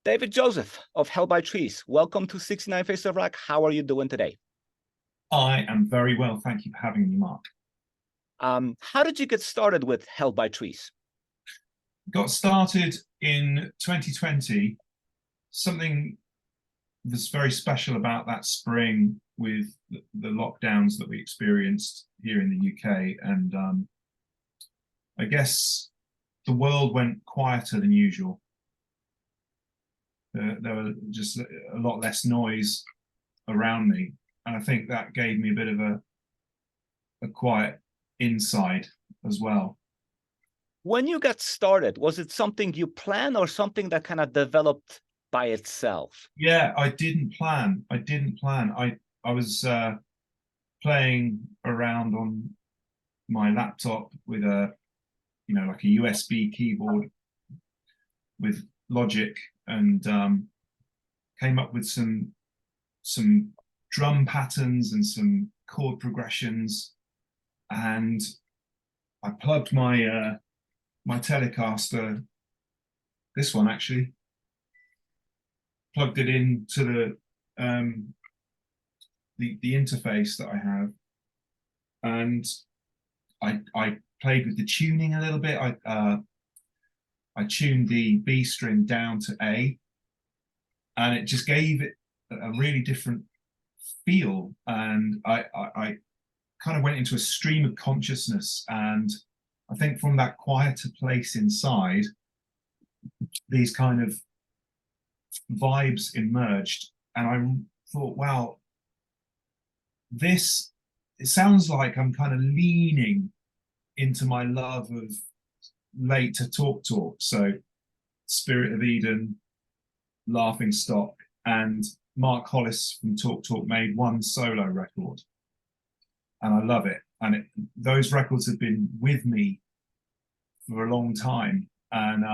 David Joseph of Hell by Trees, welcome to 69 Faces of Rock. How are you doing today? I am very well, thank you for having me, Mark. How did you get started with Hell by Trees? Got started in 2020. Something was very special about that spring with the lockdowns that we experienced here in the UK. And I guess the world went quieter than usual. There was just a lot less noise around me. And I think that gave me a bit of a quiet inside as well. When you got started, was it something you planned or something that kind of developed by itself? Yeah, I didn't plan. I was playing around on my laptop with like a USB keyboard with Logic, and came up with some drum patterns and some chord progressions, and I plugged my my Telecaster, this one actually, plugged it into the interface that I have, and I played with the tuning a little bit. I tuned the B string down to A, and it just gave it a really different feel. And I kind of went into a stream of consciousness, and I think from that quieter place inside, these kind of vibes emerged, and I thought, wow, it sounds like I'm kind of leaning into my love of later Talk, so Spirit of Eden, Laughing Stock, and Mark Hollis from Talk made one solo record, and I love it. And those records have been with me for a long time, and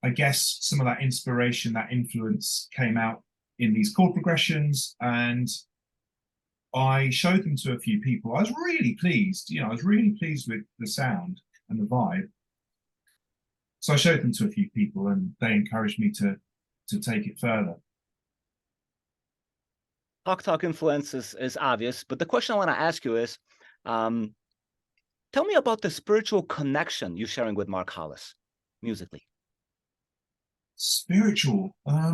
I guess some of that inspiration, that influence came out in these chord progressions, and I showed them to a few people. I was really pleased, I was really pleased with the sound and the vibe. So I showed them to a few people, and they encouraged me to take it further. Talk influence is obvious, but the question I want to ask you is, tell me about the spiritual connection you're sharing with Mark Hollis musically. Spiritual. I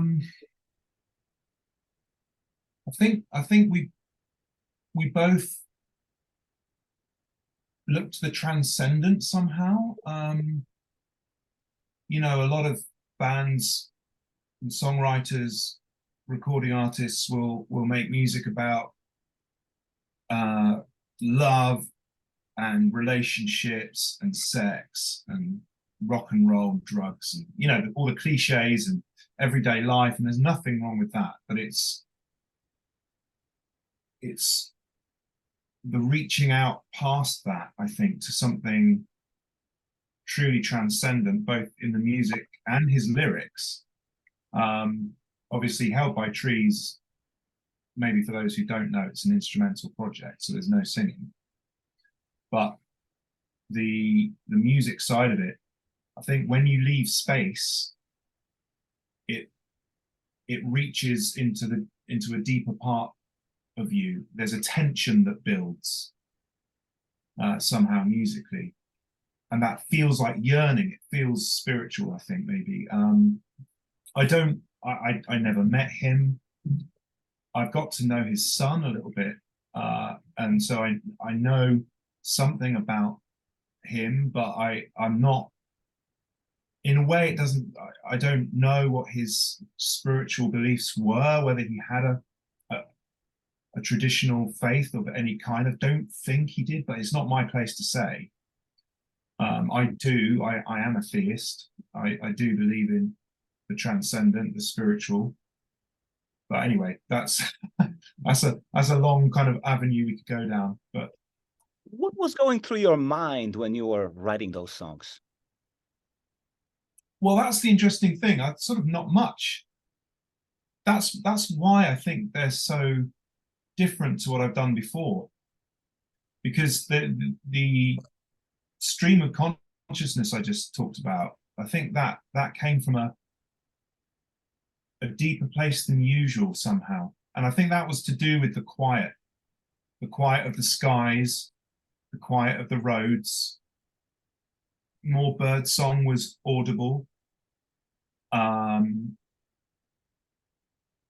think we both look to the transcendent somehow. A lot of bands and songwriters, recording artists will make music about love and relationships and sex and rock and roll, drugs, and all the cliches and everyday life, and there's nothing wrong with that, but it's the reaching out past that, I think, to something truly transcendent, both in the music and his lyrics. Obviously, Held by Trees, maybe for those who don't know, it's an instrumental project, so there's no singing. But the music side of it, I think when you leave space, it reaches into a deeper part of you. There's a tension that builds somehow musically, and that feels like yearning. It feels spiritual, I think, maybe. I never met him. I've got to know his son a little bit, and so I know something about him, but I'm not, in a way, I don't know what his spiritual beliefs were, whether he had a traditional faith of any kind. I don't think he did, but it's not my place to say. I am a theist. I do believe in the transcendent, the spiritual. But anyway, that's a long kind of avenue we could go down. But what was going through your mind when you were writing those songs? Well, that's the interesting thing. I sort of not much. That's why I think they're so different to what I've done before, because the stream of consciousness I just talked about, I think that came from a deeper place than usual somehow. And I think that was to do with the quiet of the skies, the quiet of the roads. More bird song was audible.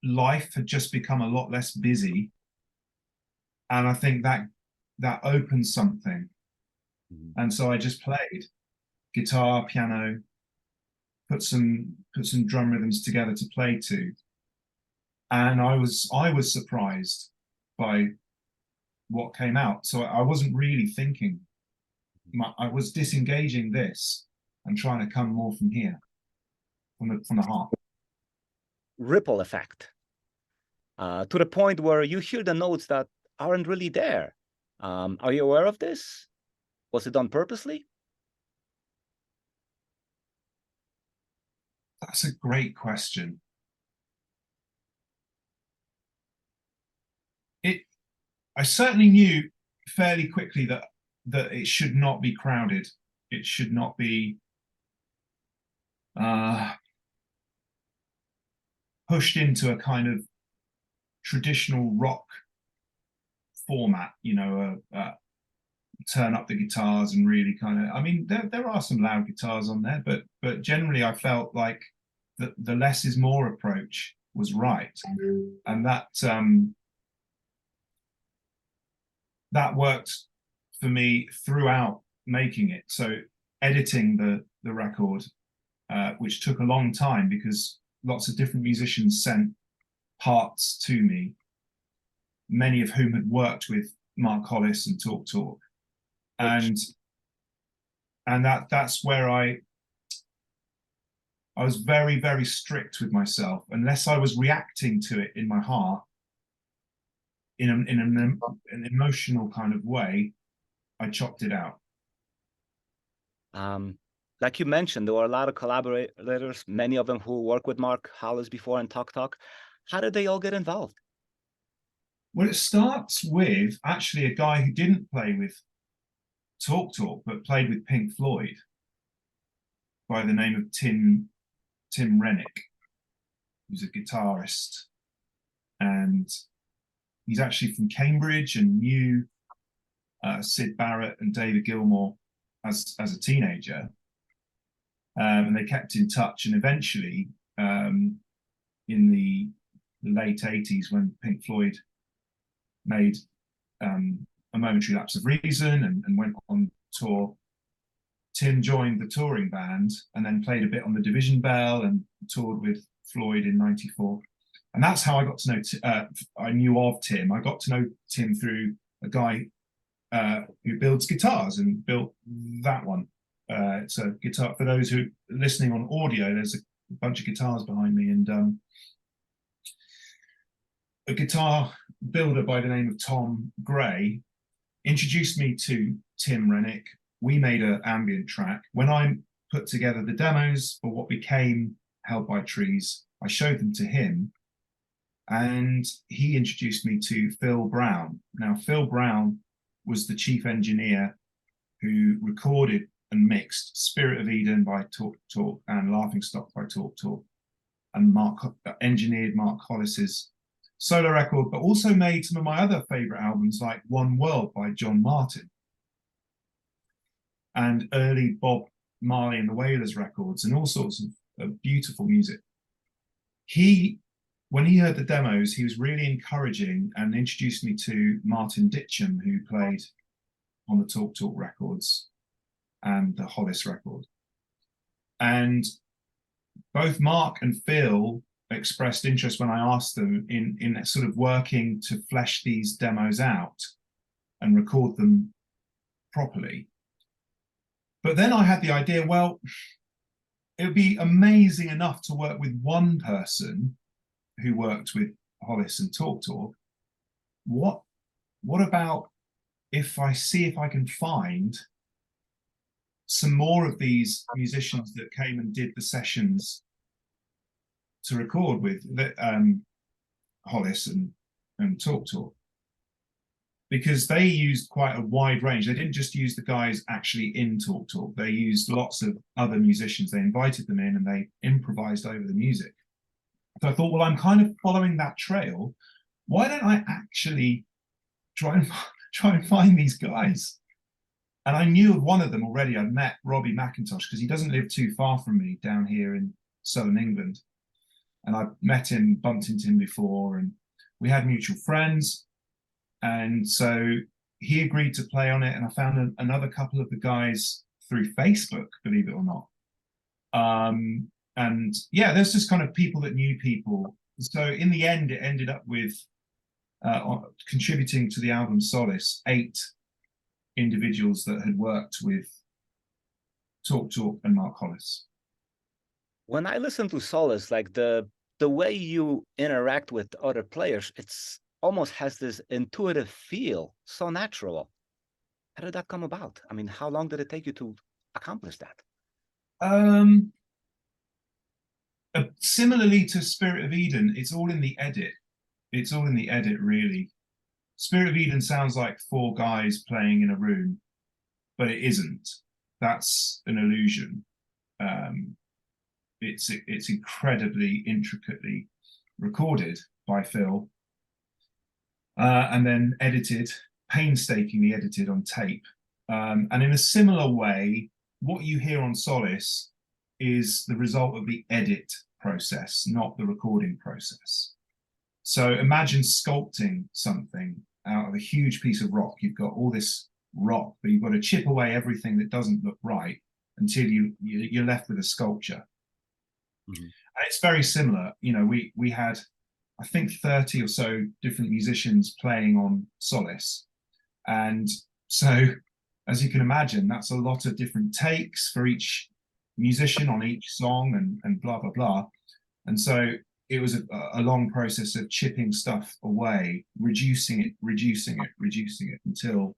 Life had just become a lot less busy, and I think that opened something. And so I just played guitar, piano, put some drum rhythms together to play to, and I was surprised by what came out. So I wasn't really thinking. I was disengaging this and trying to come more from here, from the heart. Ripple effect, to the point where you hear the notes that aren't really there. Are you aware of this? Was it done purposely? That's a great question. I certainly knew fairly quickly that it should not be crowded. It should not be pushed into a kind of traditional rock format, you know, turn up the guitars and really kind of, I mean, there are some loud guitars on there, but generally I felt like the less is more approach was right. And that worked for me throughout making it. So editing the record, which took a long time because lots of different musicians sent parts to me, many of whom had worked with Mark Hollis and Talk Talk. And that's where I was very, very strict with myself. Unless I was reacting to it in my heart, in an emotional kind of way, I chopped it out. Like you mentioned, there were a lot of collaborators, many of them who worked with Mark Hollis before and Talk Talk. How did they all get involved? Well, it starts with actually a guy who didn't play with Talk Talk, but played with Pink Floyd, by the name of Tim Rennick, who's a guitarist. And he's actually from Cambridge and knew Syd Barrett and David Gilmour as a teenager. And they kept in touch. And eventually, in the late 80s, when Pink Floyd made A Momentary Lapse of Reason and went on tour, Tim joined the touring band and then played a bit on the Division Bell and toured with Floyd in '94. And that's how I got to know, I knew of Tim. I got to know Tim through a guy who builds guitars and built that one. It's a guitar, for those who are listening on audio, there's a bunch of guitars behind me, and a guitar builder by the name of Tom Gray introduced me to Tim Rennick. We made an ambient track. When I put together the demos for what became Held by Trees, I showed them to him, and he introduced me to Phil Brown. Now, Phil Brown was the chief engineer who recorded and mixed Spirit of Eden by Talk Talk and Laughing Stock by Talk Talk, and engineered Mark Hollis's solo record, but also made some of my other favorite albums like One World by John Martyn and early Bob Marley and the Wailers records and all sorts of beautiful music. When he heard the demos, he was really encouraging and introduced me to Martin Ditcham, who played on the Talk Talk records and the Hollis record. And both Mark and Phil expressed interest when I asked them in sort of working to flesh these demos out and record them properly. But then I had the idea, well, it would be amazing enough to work with one person who worked with Hollis and Talk Talk. What about if I see if I can find some more of these musicians that came and did the sessions to record with Hollis and Talk Talk, because they used quite a wide range. They didn't just use the guys actually in Talk Talk. They used lots of other musicians. They invited them in and they improvised over the music. So I thought, well, I'm kind of following that trail. Why don't I actually try and find these guys? And I knew of one of them already. I'd met Robbie McIntosh because he doesn't live too far from me down here in southern England. And I met him, bumped into him before, and we had mutual friends. And so he agreed to play on it. And I found another couple of the guys through Facebook, believe it or not. And yeah, there's just kind of people that knew people. So in the end, it ended up with contributing to the album Solace, 8 individuals that had worked with Talk and Mark Hollis. When I listen to Solace, like the way you interact with other players, it's almost has this intuitive feel, so natural. How did that come about? I mean, how long did it take you to accomplish that? Similarly to Spirit of Eden, it's all in the edit. It's all in the edit, really. Spirit of Eden sounds like 4 guys playing in a room, but it isn't. That's an illusion. It's incredibly intricately recorded by Phil, and then edited, painstakingly edited on tape. And in a similar way, what you hear on Solace is the result of the edit process, not the recording process. So imagine sculpting something out of a huge piece of rock. You've got all this rock, but you've got to chip away everything that doesn't look right until you're left with a sculpture. Mm-hmm. And it's very similar. You know, we had, I think, 30 or so different musicians playing on Solace. And so, as you can imagine, that's a lot of different takes for each musician on each song and blah, blah, blah. And so it was a long process of chipping stuff away, reducing it until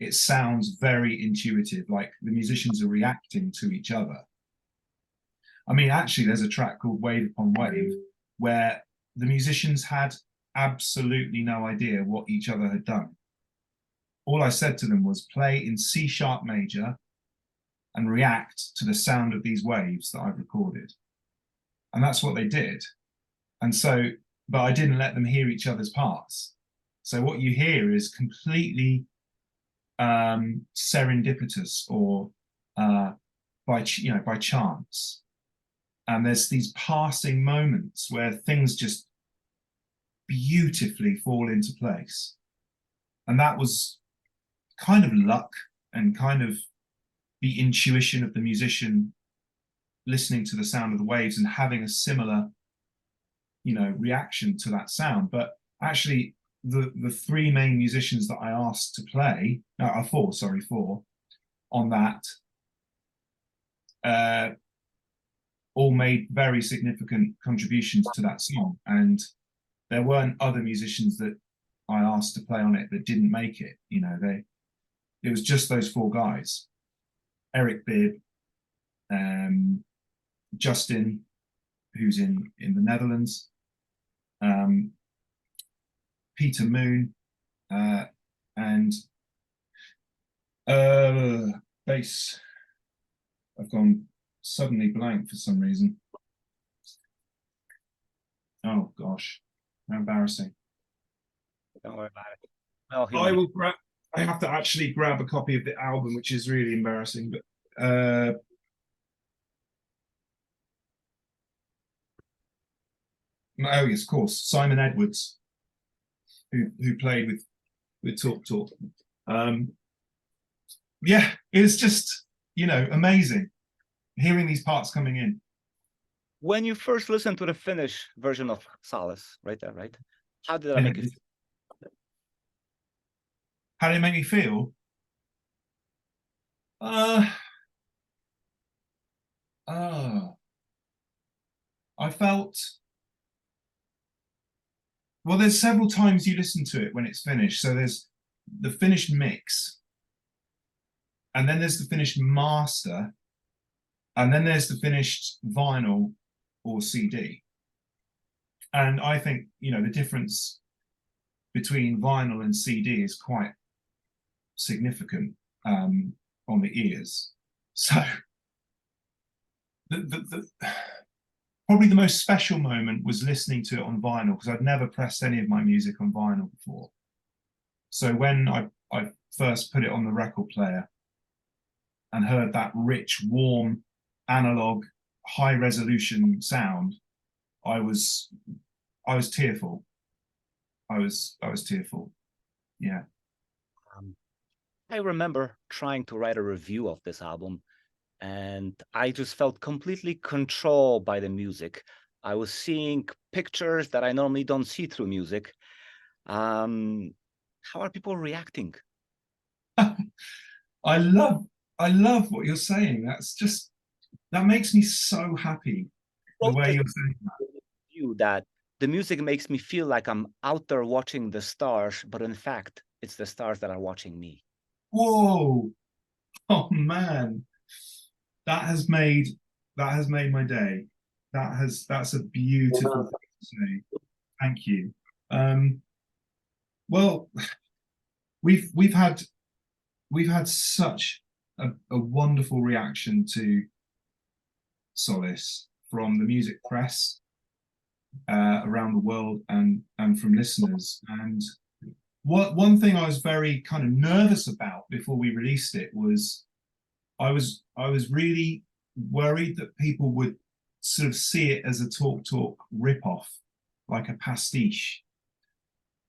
it sounds very intuitive, like the musicians are reacting to each other. I mean, actually, there's a track called Wave Upon Wave where the musicians had absolutely no idea what each other had done. All I said to them was play in C sharp major and react to the sound of these waves that I've recorded. And that's what they did. And so, but I didn't let them hear each other's parts. So what you hear is completely serendipitous or by chance. And there's these passing moments where things just beautifully fall into place. And that was kind of luck and kind of the intuition of the musician listening to the sound of the waves and having a similar, reaction to that sound. But actually, the 3 main musicians that I asked to play, four on that, all made very significant contributions to that song. And there weren't other musicians that I asked to play on it that didn't make it. It was just those 4 guys. Eric Bibb, Justin, who's in the Netherlands, Peter Moon, and bass. I've gone suddenly blank for some reason. Oh gosh, how embarrassing. Don't worry about it. Oh, I have to actually grab a copy of the album, which is really embarrassing. But oh yes, of course, Simon Edwards, who played with Talk. Yeah, it was just amazing hearing these parts coming in. When you first listened to the Finnish version of Solace, right? How did that make you feel? How did it make me feel? I felt, well, there's several times you listen to it when it's finished. So there's the finished mix, and then there's the finished master, and then there's the finished vinyl or CD. And I think, the difference between vinyl and CD is quite significant on the ears. So probably the most special moment was listening to it on vinyl, because I'd never pressed any of my music on vinyl before. So when I first put it on the record player and heard that rich, warm, analog, high resolution sound, I was tearful. I was tearful. Yeah. I remember trying to write a review of this album, and I just felt completely controlled by the music. I was seeing pictures that I normally don't see through music. How are people reacting? I love what you're saying. That makes me so happy, the Wrote way this you're saying that. review that the music makes me feel like I'm out there watching the stars, but in fact, it's the stars that are watching me. Whoa. Oh man. That has made my day. That's a beautiful thing to say. Thank you. Well, we've had such a wonderful reaction to Solace from the music press around the world, and from listeners. And one thing I was very kind of nervous about before we released it was I was really worried that people would sort of see it as a Talk ripoff, like a pastiche.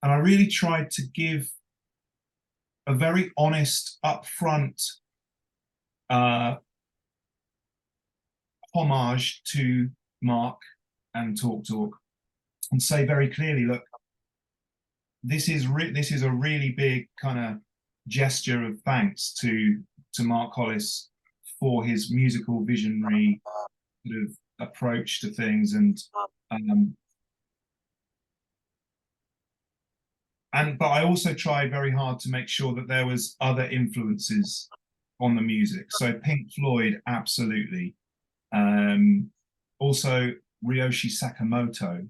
And I really tried to give a very honest, upfront homage to Mark and Talk, and say very clearly, look, this is a really big kind of gesture of thanks to Mark Hollis for his musical visionary sort of approach to things, and but I also tried very hard to make sure that there was other influences on the music. So Pink Floyd, absolutely. Also Ryoshi Sakamoto,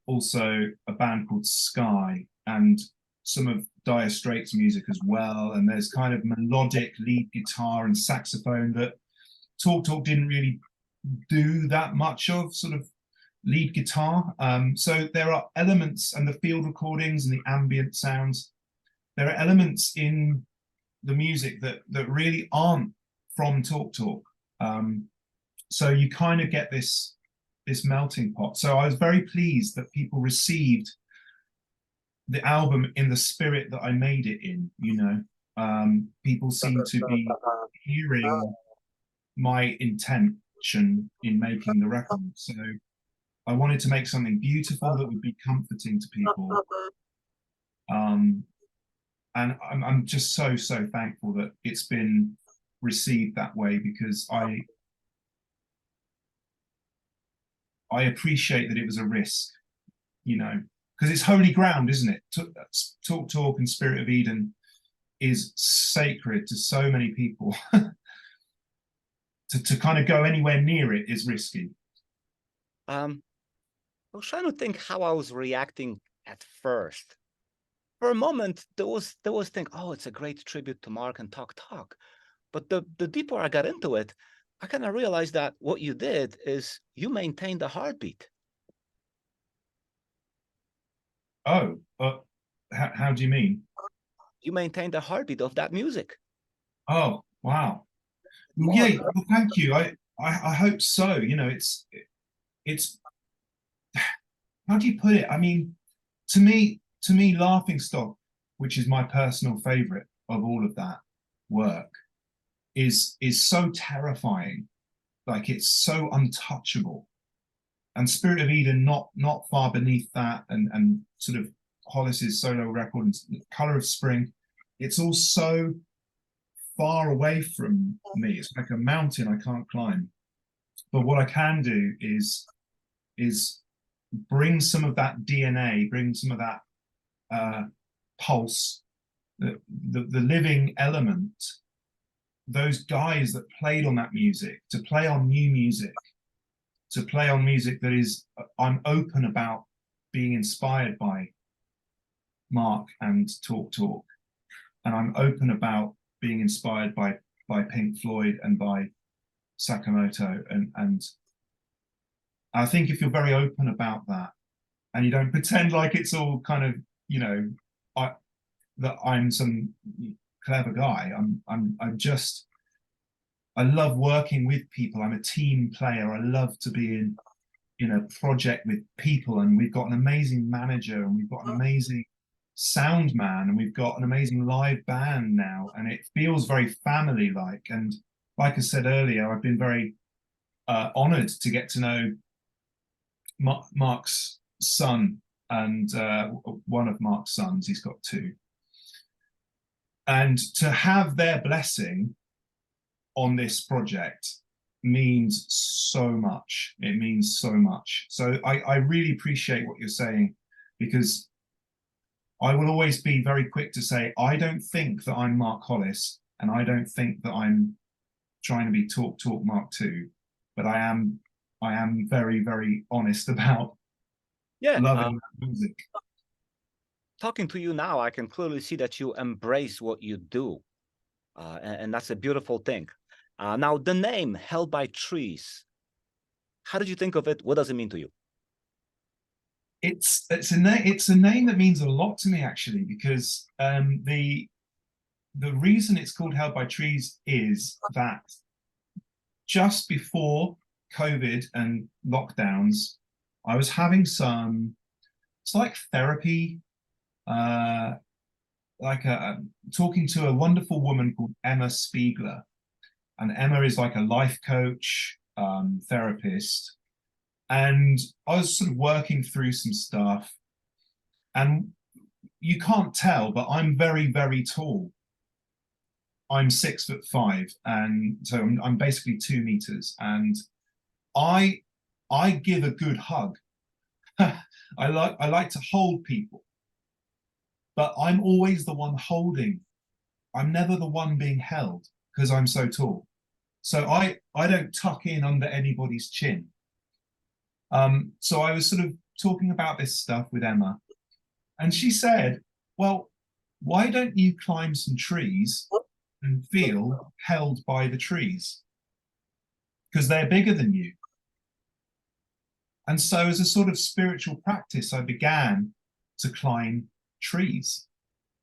also a band called Sky, and some of Dire Straits music as well. And there's kind of melodic lead guitar and saxophone that Talk didn't really do that much of, sort of lead guitar. So there are elements, and the field recordings and the ambient sounds, there are elements in the music that really aren't from Talk. So you kind of get this melting pot. So I was very pleased that people received the album in the spirit that I made it in, you know. People seem to be hearing my intention in making the record. So I wanted to make something beautiful that would be comforting to people. And I'm just so thankful that it's been received that way, because I appreciate that it was a risk, you know, because it's holy ground, isn't it? Talk and Spirit of Eden is sacred to so many people. to kind of go anywhere near it is risky. I was trying to think how I was reacting at first. For a moment, there was think, oh, it's a great tribute to Mark and Talk. But the deeper I got into it, I kind of realized that what you did is you maintained the heartbeat. Oh, but how do you mean? You maintained the heartbeat of that music. Oh, wow. Well, yeah, well, thank you. I hope so. You know, it's how do you put it? I mean, to me, Laughingstock, which is my personal favorite of all of that work, is so terrifying. Like, it's so untouchable. And Spirit of Eden, not far beneath that, and sort of Hollis's solo record and Color of Spring, it's all so far away from me. It's like a mountain I can't climb. But what I can do is bring some of that DNA, bring some of that pulse, the living element, those guys that played on that music, to play on new music, to play on music that is, I'm open about being inspired by Mark and Talk, and I'm open about being inspired by Pink Floyd and by Sakamoto, and I think if you're very open about that and you don't pretend like it's all kind of, you know, I that I'm some clever guy. I'm just, I love working with people. I'm a team player. I love to be in a project with people, and we've got an amazing manager, and we've got an amazing sound man, and we've got an amazing live band now, and it feels very family like. And like I said earlier, I've been very honored to get to know Mark's son, and one of Mark's sons, he's got two, and to have their blessing on this project means so much. It means so much. So I really appreciate what you're saying, because I will always be very quick to say, I don't think that I'm Mark Hollis, and I don't think that I'm trying to be talk Mark too, but I am very, very honest about Yeah, loving music. talking to you now, I can clearly see that you embrace what you do, and that's a beautiful thing. Now, the name "Held by Trees," how did you think of it? What does it mean to you? It's a name that means a lot to me, actually, because the reason it's called Held by Trees is that just before COVID and lockdowns, I was having some, it's like therapy, like talking to a wonderful woman called Emma Spiegler. And Emma is like a life coach, therapist. And I was sort of working through some stuff. And you can't tell, but I'm very, very tall. I'm 6'5", and so I'm basically 2 meters. And I give a good hug. I like to hold people, but I'm always the one holding. I'm never the one being held because I'm so tall. So I don't tuck in under anybody's chin. So I was sort of talking about this stuff with Emma, and she said, well, why don't you climb some trees and feel held by the trees? Because they're bigger than you. And so as a sort of spiritual practice, I began to climb trees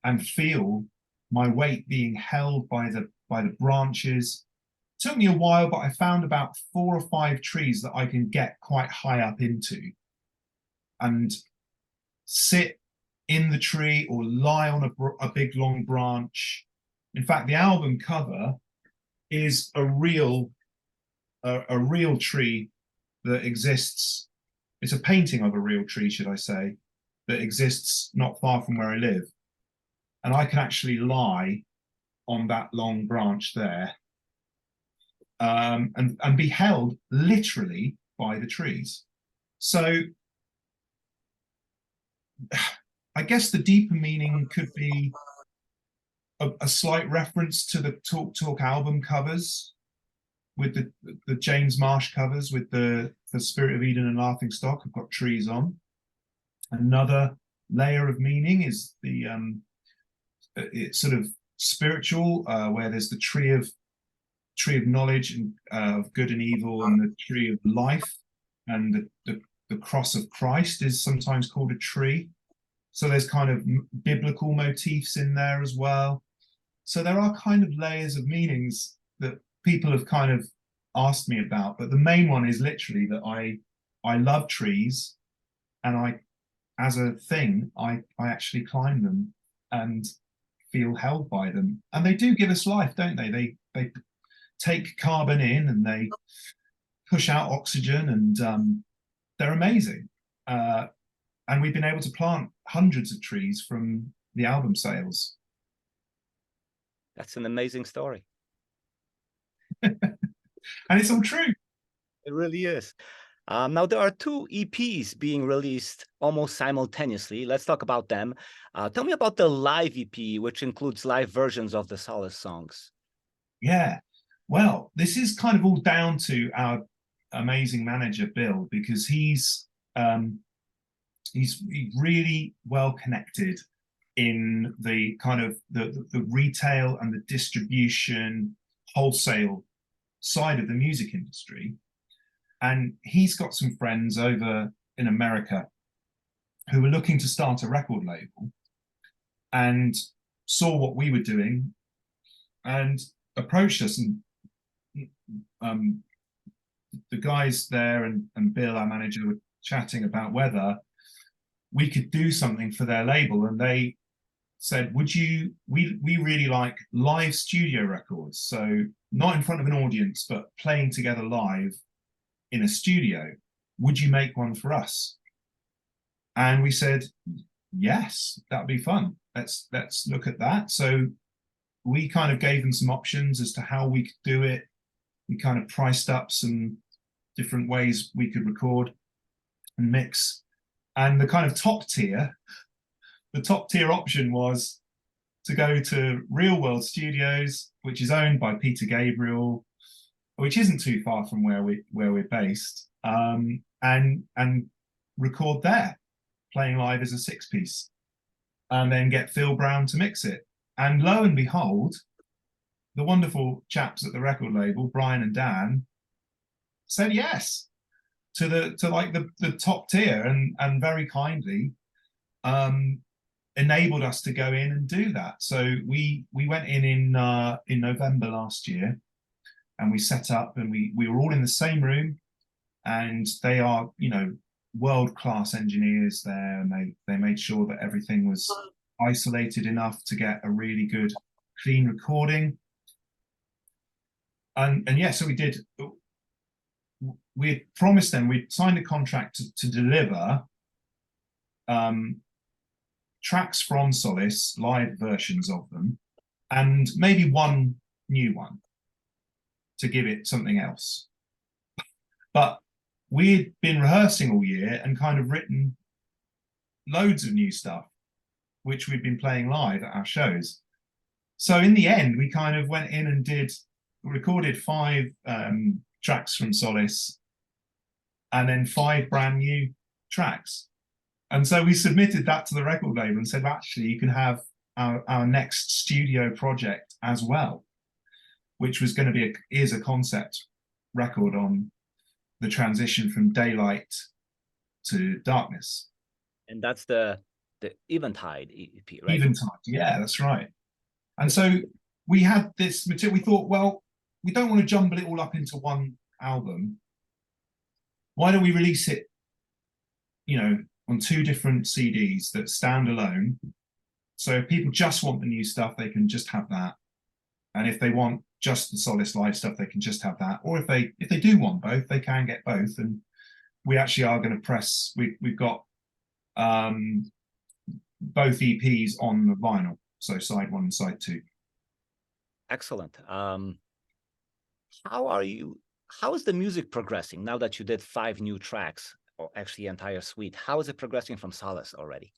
and feel my weight being held by the branches. It took me a while, but I found about 4 or 5 trees that I can get quite high up into and sit in the tree or lie on a big long branch. In fact, the album cover is a real tree that exists. It's a painting of a real tree, should I say, that exists not far from where I live. And I can actually lie on that long branch there, and be held literally by the trees. So I guess the deeper meaning could be a slight reference to the Talk album covers, with the James Marsh covers with the Spirit of Eden and Laughing Stock have got trees on. Another layer of meaning is the it's sort of spiritual, where there's the tree of knowledge and of good and evil, and the tree of life, and the cross of Christ is sometimes called a tree. So there's kind of biblical motifs in there as well. So there are kind of layers of meanings that people have kind of asked me about, but the main one is literally that I love trees, and I, as a thing, I actually climb them and feel held by them. And they do give us life, don't they? They take carbon in and they push out oxygen, and they're amazing. And we've been able to plant hundreds of trees from the album sales. That's an amazing story. And it's all true. It really is. Now, there are 2 EPs being released almost simultaneously. Let's talk about them. Tell me about the live EP, which includes live versions of the Solace songs. Yeah. Well, this is kind of all down to our amazing manager, Bill, because he's really well connected in the kind of the retail and the distribution, wholesale side of the music industry. and he's got some friends over in America who were looking to start a record label and saw what we were doing and approached us. And the guys there and Bill, our manager, were chatting about whether we could do something for their label. And they said, would you, we really like live studio records. So not in front of an audience, but playing together live in a studio. Would you make one for us? And we said, yes, that'd be fun. Let's look at that. So we kind of gave them some options as to how we could do it. We kind of priced up some different ways we could record and mix. And the kind of the top tier option was to go to Real World Studios, which is owned by Peter Gabriel, which isn't too far from where we're based, and record there, playing live as a 6-piece, and then get Phil Brown to mix it. And lo and behold, the wonderful chaps at the record label, Brian and Dan, said yes to the top tier, and very kindly enabled us to go in and do that. So we went in November last year, and we set up, and we were all in the same room, and they are, you know, world-class engineers there, and they made sure that everything was isolated enough to get a really good clean recording. And yeah, so we did. We had promised them, we'd signed a contract to deliver tracks from Solace, live versions of them, and maybe one new one to give it something else. But we'd been rehearsing all year and kind of written loads of new stuff, which we'd been playing live at our shows. So in the end, we kind of went in and recorded 5 tracks from Solace, and then 5 brand new tracks. And so we submitted that to the record label and said, actually, you can have our next studio project as well, which was going to be is a concept record on the transition from daylight to darkness. And that's the Eventide EP, right? Eventide, yeah, that's right. And so we had this material. We thought, well, we don't want to jumble it all up into one album. Why don't we release it, you know, on 2 different CDs that stand alone? So if people just want the new stuff, they can just have that. And if they want just the Solace live stuff, they can just have that. Or if they do want both, they can get both. And we actually are going to press. We've got both EPs on the vinyl, so side 1 and side 2. Excellent. How is the music progressing now that you did 5 new tracks, or actually entire suite? How is it progressing from Solace already?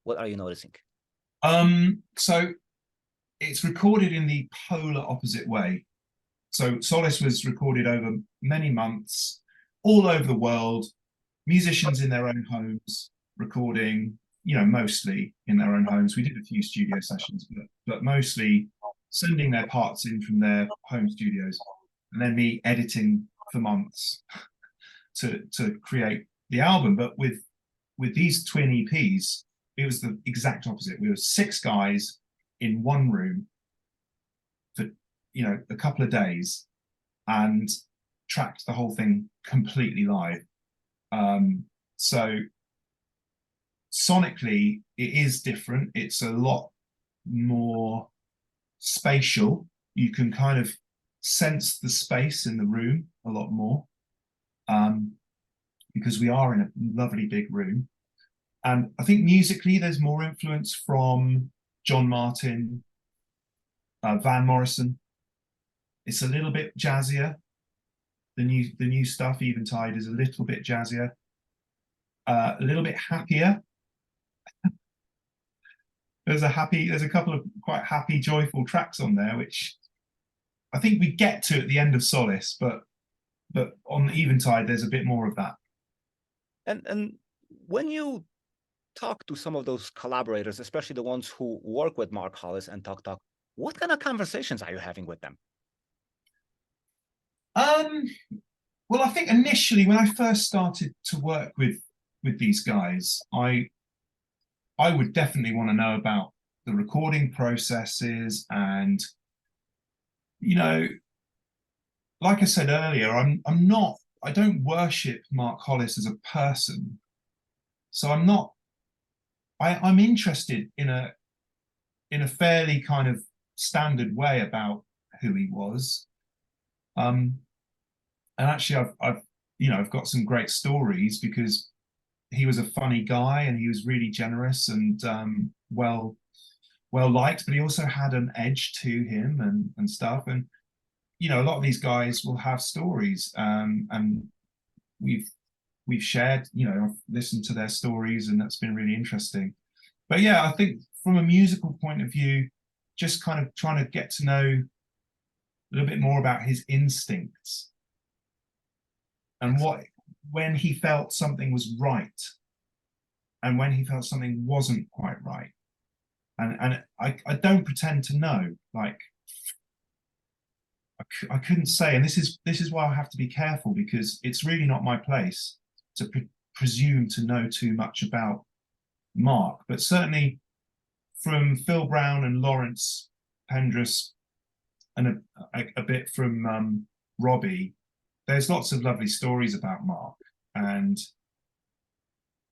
What are you noticing? So it's recorded in the polar opposite way. So Solace was recorded over many months, all over the world, musicians in their own homes, recording, you know, mostly in their own homes. We did a few studio sessions, but mostly sending their parts in from their home studios, and then me editing for months to create the album. But with these twin EPs, it was the exact opposite. We were 6 guys in one room for, you know, a couple of days, and tracked the whole thing completely live. So sonically, it is different. It's a lot more spatial. You can kind of sense the space in the room a lot more, because we are in a lovely big room. And I think musically, there's more influence from John Martyn, Van Morrison. It's a little bit jazzier. The new stuff, Eventide, is a little bit jazzier, a little bit happier. There's a couple of quite happy, joyful tracks on there, which I think we get to at the end of Solace, but on Eventide, there's a bit more of that. And when you talk to some of those collaborators, especially the ones who work with Mark Hollis and Talk, what kind of conversations are you having with them? Well, I think initially when I first started to work with these guys, I would definitely want to know about the recording processes, and you know, like I said earlier, I don't worship Mark Hollis as a person, so I'm interested in a fairly kind of standard way about who he was. And actually, I've got some great stories because he was a funny guy and he was really generous and well liked, but he also had an edge to him and stuff. And a lot of these guys will have stories, and we've shared. I've listened to their stories, and that's been really interesting. But yeah, I think from a musical point of view, just kind of trying to get to know a little bit more about his instincts and when he felt something was right and when he felt something wasn't quite right. And I don't pretend to know. Like I couldn't say, and this is why I have to be careful, because it's really not my place to presume to know too much about Mark. But certainly from Phil Brown and Lawrence Pendress, and a bit from Robbie, there's lots of lovely stories about Mark, and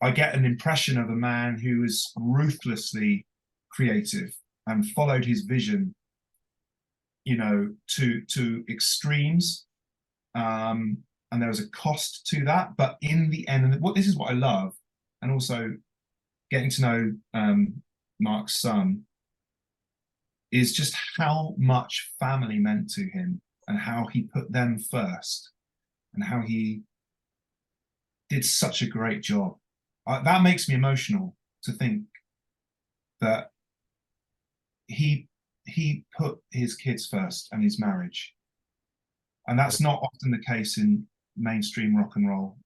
I get an impression of a man who was ruthlessly creative and followed his vision, to extremes. And there was a cost to that, but in the end, and this is what I love, and also getting to know Mark's son, is just how much family meant to him and how he put them first and how he did such a great job. That makes me emotional to think that he put his kids first and his marriage, and that's not often the case in mainstream rock and roll,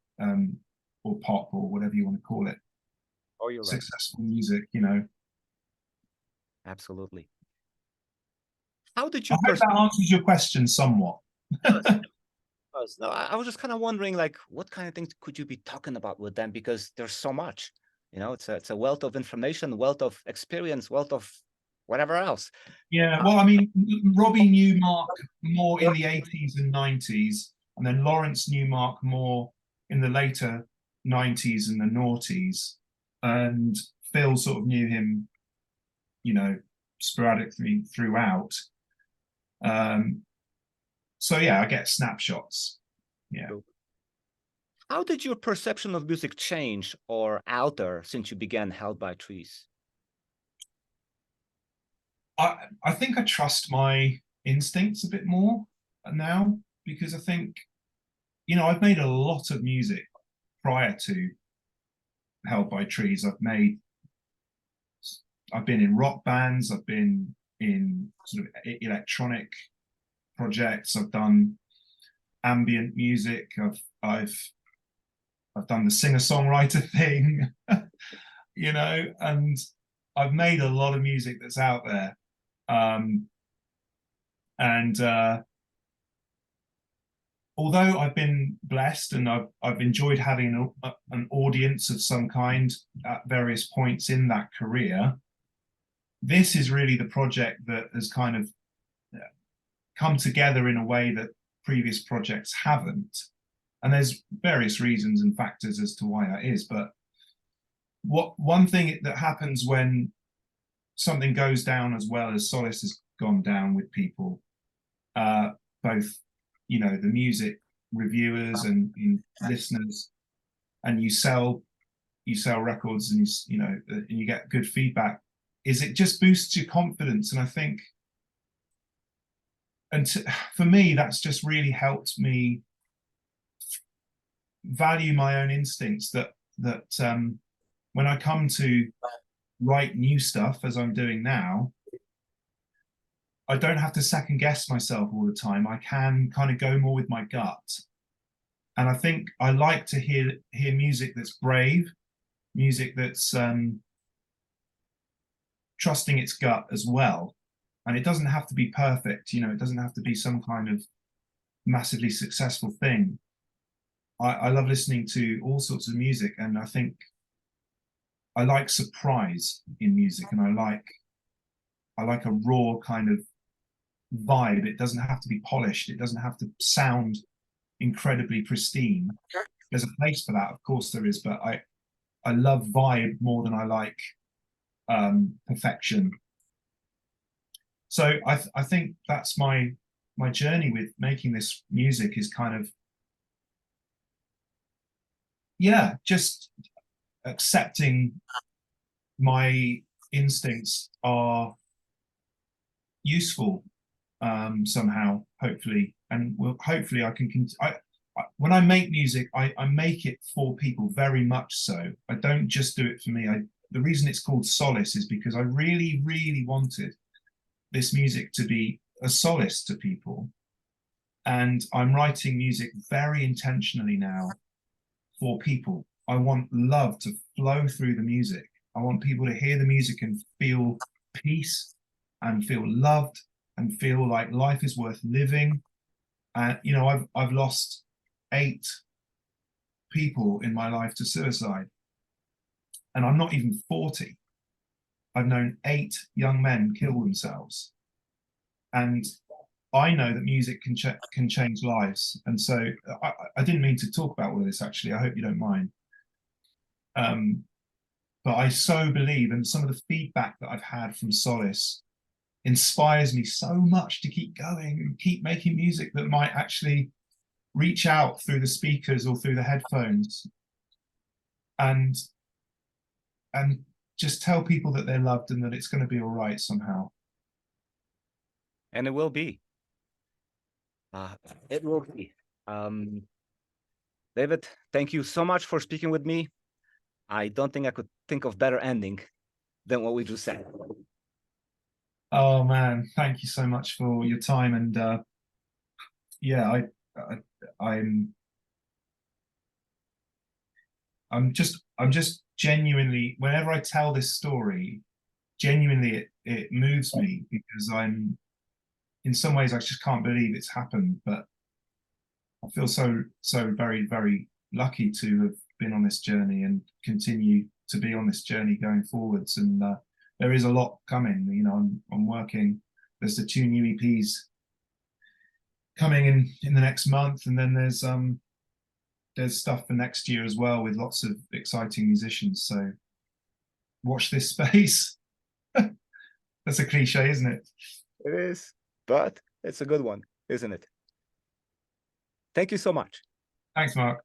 or pop, or whatever you want to call it. Oh, you're right. Successful music, Absolutely. How did I you hope that answers your question somewhat. No, I was just kind of wondering, like, what kind of things could you be talking about with them? Because there's so much, it's a wealth of information, wealth of experience, wealth of whatever else. Yeah, well, I mean, Robbie knew Mark more in the 80s and 90s, and then Lawrence knew Mark more in the later 90s and the noughties, and Phil sort of knew him, sporadically throughout. So yeah, I get snapshots. Yeah. How did your perception of music change or alter since you began Held by Trees? I think I trust my instincts a bit more now, because I think, I've made a lot of music prior to Held by Trees. I've been in rock bands, I've been in sort of electronic projects, I've done ambient music, I've done the singer-songwriter thing, and I've made a lot of music that's out there. And although I've been blessed and I've enjoyed having an audience of some kind at various points in that career, this is really the project that has kind of come together in a way that previous projects haven't. And there's various reasons and factors as to why that is. But one thing that happens when something goes down as well as Solace has gone down with people, both the music reviewers and listeners, and you sell records, and and you get good feedback, is it just boosts your confidence. And I think, for me, that's just really helped me value my own instincts, that when I come to write new stuff, as I'm doing now, I don't have to second guess myself all the time. I can kind of go more with my gut. And I think I like to hear music that's brave, music that's trusting its gut as well. And it doesn't have to be perfect, it doesn't have to be some kind of massively successful thing. I love listening to all sorts of music, and I think I like surprise in music, and I like a raw kind of vibe. It doesn't have to be polished. It doesn't have to sound incredibly pristine. There's a place for that, of course there is, but I love vibe more than I like perfection. So I think that's my journey with making this music, is kind of, yeah, just accepting my instincts are useful somehow, hopefully, and hopefully I can when I make music, I make it for people, very much so. I don't just do it for me. The reason it's called Solace is because I really, really wanted this music to be a solace to people. And I'm writing music very intentionally now for people. I want love to flow through the music. I want people to hear the music and feel peace and feel loved and feel like life is worth living. And you know, I've lost 8 people in my life to suicide, and I'm not even 40. I've known 8 young men kill themselves, and I know that music can change lives. And so I didn't mean to talk about all of this, actually. I hope you don't mind. But I so believe, and some of the feedback that I've had from Solace inspires me so much to keep going and keep making music that might actually reach out through the speakers or through the headphones and just tell people that they're loved and that it's going to be all right somehow. And it will be. It will be. David, thank you so much for speaking with me. I don't think I could think of better ending than what we just said. Oh man, thank you so much for your time. And yeah, I'm just genuinely, whenever I tell this story, genuinely it moves me, because in some ways I just can't believe it's happened. But I feel so very, very lucky to have been on this journey and continue to be on this journey going forwards. And there is a lot coming. You know, I'm working. There's the 2 new EPs coming in the next month, and then there's stuff for next year as well, with lots of exciting musicians. So watch this space. That's a cliche, isn't it? It is, but it's a good one, isn't it? Thank you so much. Thanks, Mark.